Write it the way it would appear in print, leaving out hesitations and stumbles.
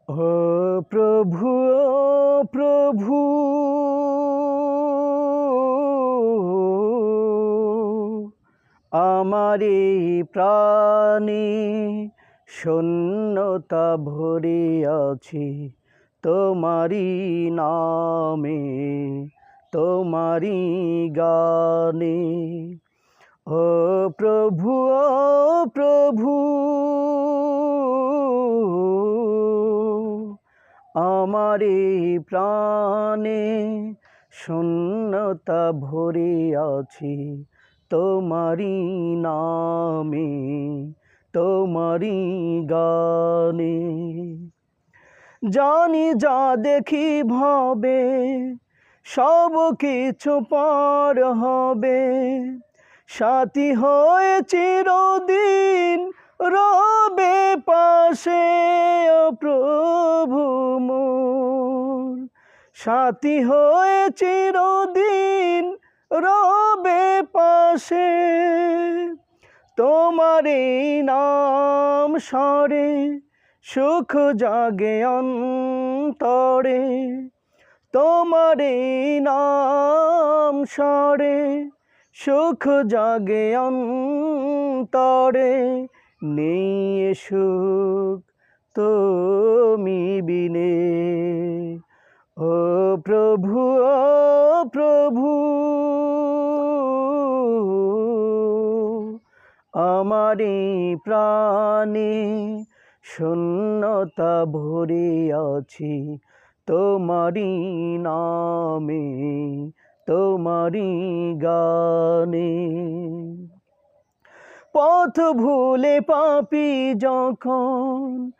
ও প্রভু, ও প্রভু, আমার এই প্রাণে শূন্যতা ভরিয়াছি তোমারি নামে, তোমারি গানে। ও প্রভু, ও প্রভু, আমার এই প্রাণে শূন্যতা ভরিয়াছি তোমারি নামে, তোমারি গানে। জানি যা দেখি ভাবে সব কিছু পার হবে, সাথী হয়ে চিরদিন রবে পাশে। ও প্রভু মোর, সাথী হয়ে চিরদিন রবে পাশে। তোমার এই নাম স্মরে সুখ জাগে অন্তরে, তোমার এই নাম স্মরে সুখ জাগে অন্তরে। নেই এ সুখ তুমি বিনে। ও প্রভু, ও প্রভু, আমার এই প্রাণে শূন্যতা ভরিয়াছি তোমারি নামে, তোমারি গানে। পথ ভুলে পাপী যখন